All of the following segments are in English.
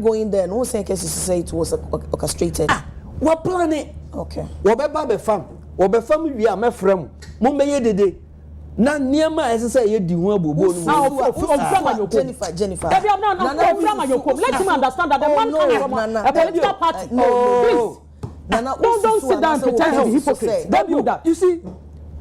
going there, no saying cases say it was orchestrated. What plan it? Okay. What be fam? What be fam we are my friend. Mumbe de. Na niema as say ye di ho abobo Jennifer. Let him understand that the man comes from a political party. Please. Don't sit down and pretend to be hypocrite. Don't do that. You see,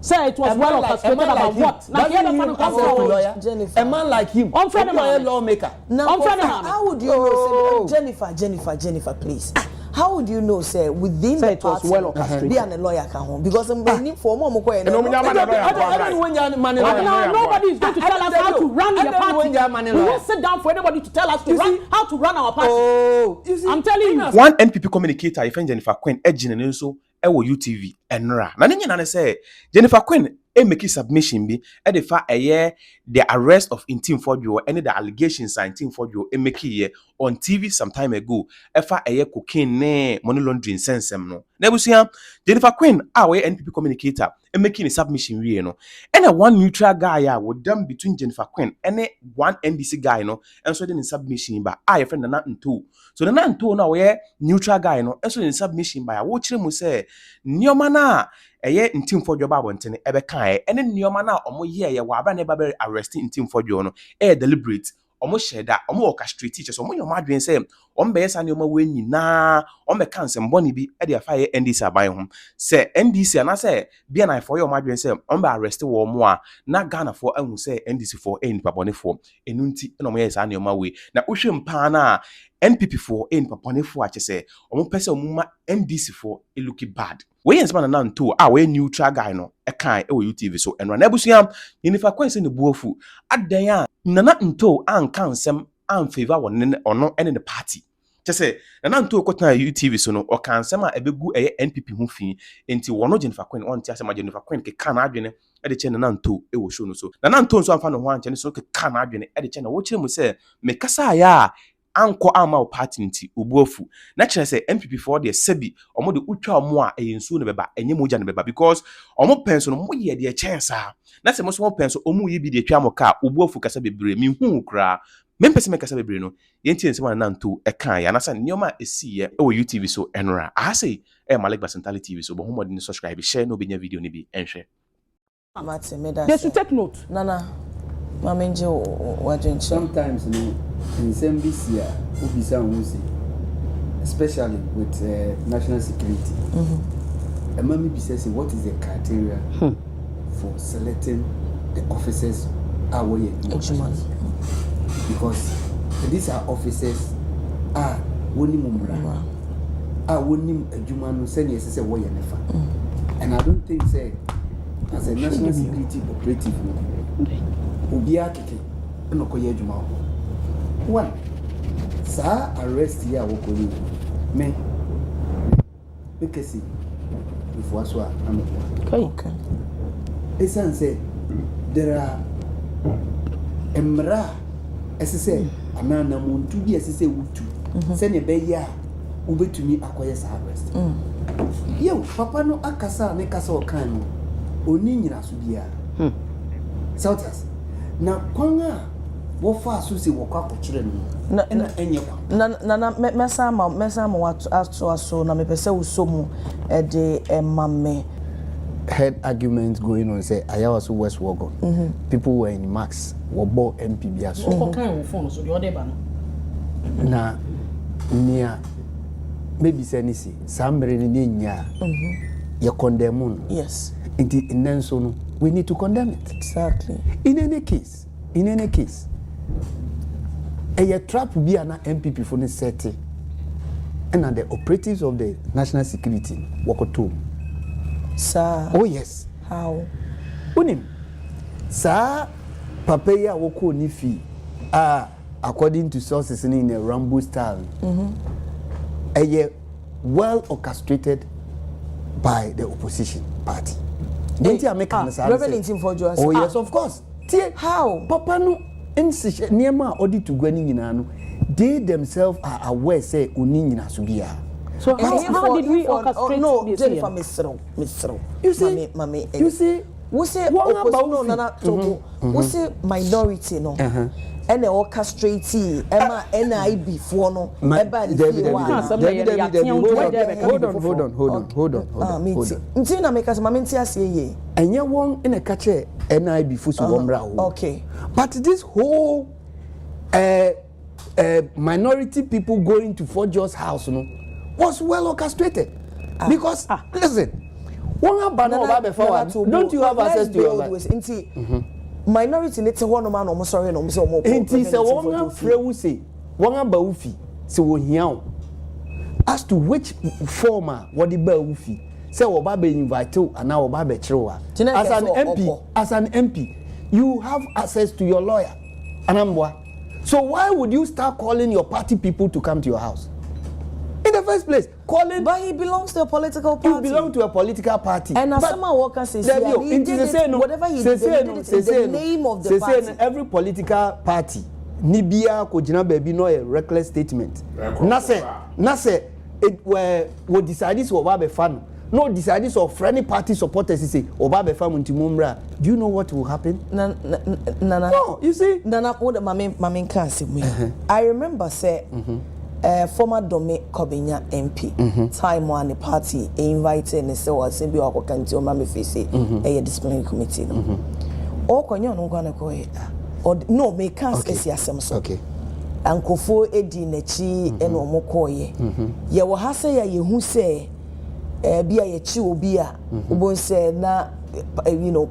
say it was well orchestrated about what? Now the other man comes from Jennifer. A man like him. I'm friend of a lawmaker. How would you know? Jennifer, please. How would you know, say within the party, well orchestrated? Be a lawyer can home because I'm waiting for more. Nobody is going to tell us how to run the party. We won't sit down for anybody to tell us how to run our party. I'm telling you. One NPP communicator, if Jennifer Quinn, edging and so owusubempah enra. Na nenya na say Jennifer Quinn make submission be e fa the arrest of Ntim Fordjour and the allegations Ntim Fordjour make on TV some time ago efa cocaine ne money laundering sensem no na busia Jennifer Quinn NPP communicator making a submission we no and one neutral guy would done between Jennifer Quinn and one NDC guy no and so then in submission by friend na Ntim so the Ntim na neutral guy no and so in submission by watch him say nioma na Ntim Fordjour ba bontene ebe kan ene nioma na omo ye wa aba na ba arresting Ntim Fordjour no deliberate omo share that omo orchestrate teachers omo your madwen say omo be yesa nioma we nyina omo cancel boni bi e dey fire NDC aban ho say NDC na say bia na for your madwen say omo be arrest wo omo a na Ghana for ahu say NDC for nipa boni for enunti na omo yesa nioma we na ohwempa na NPP for nipa boni for a say omo pese omo ma NDC for e look bad we yen span na nto we neutral guy no e kan e onuatv so enra na busuam Jennifer Quinn se ne buofu adan a nana nto an kan sem an favor ono ene the party say nana nto kwotna onuatv so no o kan sem a ebegu NPP hu fi enti wono Jennifer Quinn on ti asema Jennifer Quinn ke kan adwene e de che nana nto e wo show no so nana nto so amfa no ho anche so ke kan adwene e de che na wo kire mu se me kasa ya anko ama party nti obuofu na kire say NPP for the sebi omo de utwa omo a ensu ne beba enye moja ne beba because omo penso no mo ye de chance na se mo so penso omo ye bi de twa mo ka obuofu kasa bebre mi hu kra mempese me kasa bebre no yenti ense wana nanto e kan ya na sa nioma esi ye onuatv so enra I say malikbasintale TV so bo homodi subscribe share no benya video ni bi enhwe they should take note nana mamenje wadwen sometimes in SMBC officer say especially with national security and mami be say what is the criteria for selecting the officers because these are officers woni mumra woni adwuma no say yes say wo ye nefa and I don't think say as a national security operative Ubia keke no koye adwuma one sa arrest here wokoni me because if was so okay esan say there are emra say anana muntu bi say wutu say ne be ya ubetumi akoye sa arrest yo papa no akasa ne kasa okan no oni nyina so bia Southers na kwanga wo fa so se wo kwa kokyere no na enye kwa na mesa ma watu aso na mepese usomu de emame head arguments going on say ayawaso West Wogon people were in max wo bo MPB aso so kan wo phone so the other ba na nia maybe say ni si sambre ni nya ye condemn yes inti inenso no we need to condemn it exactly in any case a trap be an MPP for the setting and the operatives of the national security work to sir oh yes how unim sir papaya woko ni fi according to sources in a Rambo style a well orchestrated by the opposition party. Don't you make Reverend Ntim Fordjour? Oh yes, of course. How? Papa no insist niema odi to gwani nyina no. They themselves are aware say oni nyina so bia. So how did we orchestrate this? Jennifer Misro. You see, you see, we say opposition no nana to we say minority no. and the orchestrate Emma NIB for no hold on. Ntina make us maminti ase ye. Enya won in a catcher NIB for so okay. But this whole minority people going to Fordjour's house was well orchestrated. Because listen, don't you have access to your life? Minority let's one man almost sorry no so more. Enti se won frewu say won ba ufi se wo hian as to which former what the ba ufi say wo ba be invite and now wo ba be kire as an MP you have access to your lawyer anambwa. So why would you start calling your party people to come to your house? In the first place, calling. But he belongs to a political party. You belong to a political party. And as someone Walker says, he did it, whatever he did, in the name of the party. Every political party, Nibia Kojina baby no a reckless statement. Nase, it we decide this Obabe fan. No decide this of friendly party supporters say Obabe fan Ntimumra. Do you know what will happen? No, you see. Nana, what Mamin can say. I remember say. Former Dome Kobinya MP time one the party invited and say was be or kanti o mama face a disciplinary committee no o konyo no gwana ko or no me can say asem so okay ankofo edi nachi e no mo koye ye wo ha say ye hu say bia ye chi obi a ubon say na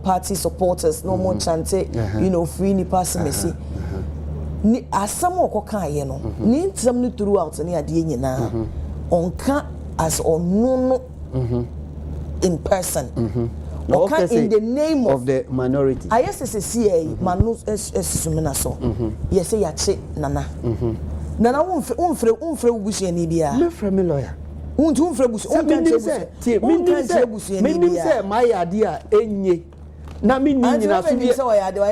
party supporters no more chante free ni pass messy ni asam okoka ye no ni ntam ni throughout ni ade nyina onka as onono in person okay, in the name of the minority I yes say manu esumena so yes say ya che nana nana unfre busu ni bia me frame lawyer unfre busu menim say my idea enye na me ni nyina so bia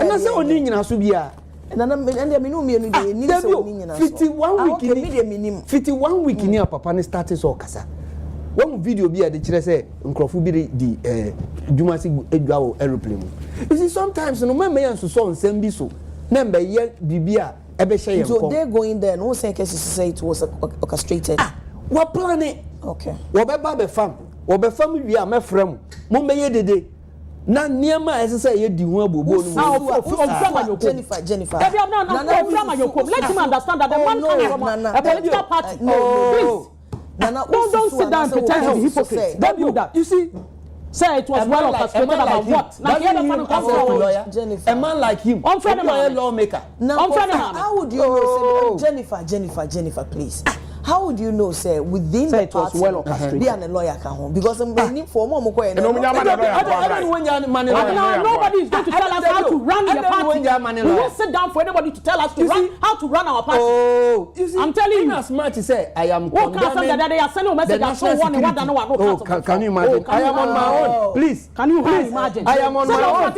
na say oni nyina so bia Nana and me no me no dey ni so ni nyina so 51 week ni papa ni started so kasa one video bi a de kire say nkrofo bi di dwumasi edwa wo aeroplane you see sometimes no me yanso so nsem bi so na mbe ye bibia ebe hye ye so they going there no say say it was orchestrated we plan it okay we be ba be fam wi a me frem mo me ye dede na niema ese say ye di hu abobo no Jennifer let him understand that the man comes from a political party please don't sit down and pretend to be hypocrite don't do that you see say it was well orchestrated about what now here the man comes from Jennifer a man like him I'm friend a lawmaker how would you know Jennifer please how would you know say within the party well orchestrated be a lawyer can home because I'm waiting for more nobody is going to tell us how to run the party we won't sit down for anybody to tell us how to run our party you see, I'm telling you as much as say I am condemning they are sending a message that so one can you imagine I am on my own please can you imagine I am on my own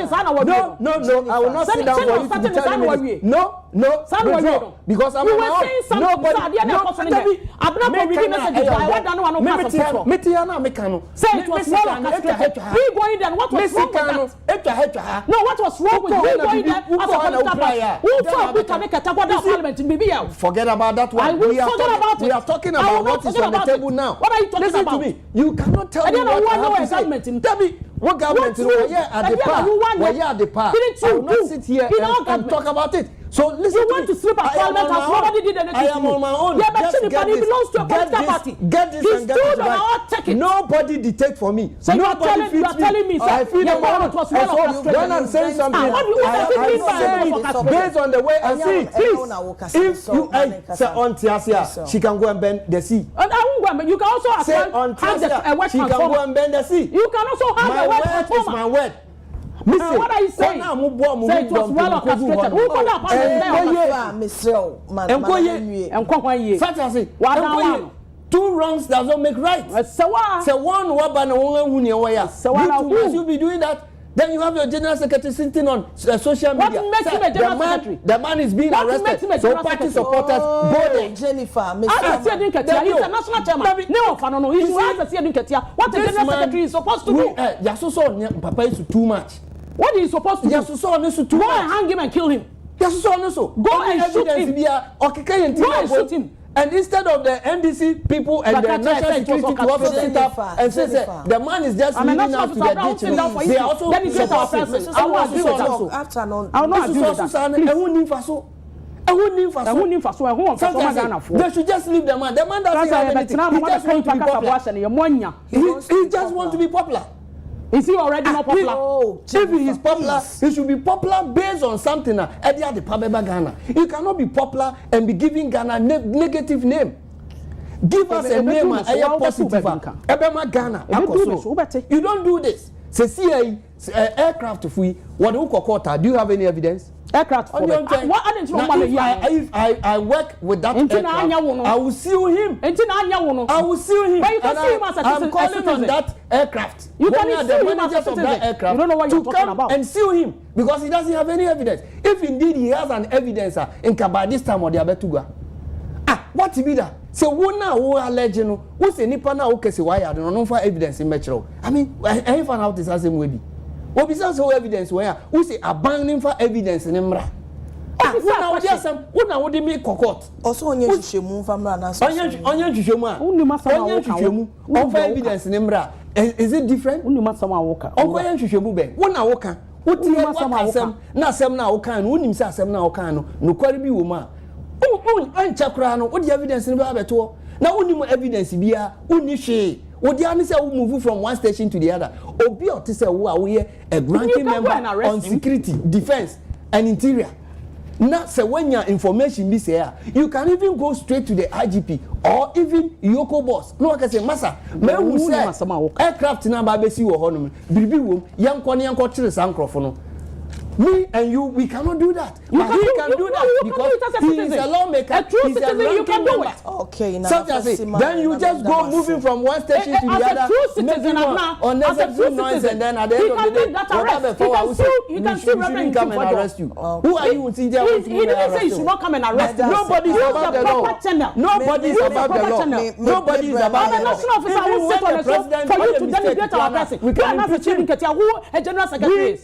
no I will not sit down for you to be telling me no because I'm on my own nobody abna ko reading message I want no one pass on say it was well orchestrated we going there what was wrong with that no what was wrong with we going there as a political party who thought we can make a takwada parliament in BBL forget about that one we are talking about what is on the table now what are you talking listen about to me you cannot tell me what government in Debbie what government we are at the part I will not sit here and talk about it. So listen, you want to sleep at parliament as nobody did anything. I am on my own. Yeah, but he belongs to a political party. Get this He's and get this right. Take it. Nobody dictate for me. So nobody you are telling me, sir, I feel your government was well orchestrated. When I'm saying something, I say it based on the way I see it. Please, if you say on Tiasia, she can go and bend the sea. And I won't go and bend. You can also ask her, she can go and bend the sea. You can also have a word transformer. My word is my word. Listen, what are you saying? Say it was well orchestrated. Who called up on 2 wrongs does not make right. So one must you be doing that? Then you have your general secretary sitting on social media. What makes him a general secretary? The man is being arrested. So party supporters boarding. Jennifer, he's a national chairman. No, he's what the general secretary is supposed to do. Papa is too much. What is he supposed to do? Go and hang him and kill him. Yes, so. Go and shoot him. Go and shoot him. And instead of the NDC people and the national security to also sit up and say the man is just leading us to the ditch, they are also supporting. I will agree with that. I will not agree with that. They should just leave the man. The man doesn't have anything. He just wants to be popular. Is he already not popular? If he is popular, he should be popular based on something. Ghana. You cannot be popular and be giving Ghana negative name. Give us a name and a positive. Ghana. You don't do this. Say aircraft if we what do you have any evidence? Aircraft for if I work with that aircraft, I will sue him. I will sue him. But you can sue him as a citizen. I'm calling on that aircraft. You can the managers of that aircraft. You don't know what you're talking about. And sue him because he doesn't have any evidence. If indeed he has an evidence in Kaba this time or the Abetuga. What to be that? So who now who are legend? Who say nipa na who kesi why? I don't know for evidence in Metro. I mean, I find out this as same way. What besides so evidence where who say abandoning for evidence in Emra? Who now would make court? Also on your shemu famra na so. On your shemu. On for evidence in Emra. Is it different? Who ma sama woka. On for your shemu be. Who na woka? Who ti ma sama na sem na woka no nim say sem na woka no kwari bi wo ma. Chakra no what the evidence in Babeto? Now only more evidence bia unishi. What the answer will move from one station to the other. Obi or say who are we a ranking member on security, defense, and interior. Now say when your information be say you can even go straight to the IGP or even Yoko boss. No I can say massa me who say aircraft na ba be si wo hono biribi wom yanko chire sankrofo no. Me and you, we cannot do that. But he can do that because he is a lawmaker. He's a ranking member. Okay, now then you just go moving from one station to the other, making unnecessary noise, and then at the end of the day, you can still come and arrest you. Who are you? He didn't say you should not come and arrest him. Nobody is above the law. Nobody is above the law. Nobody is above the law. The national officer will sit on the show for you to deliberate our person. We cannot be chilling who a general secretary is.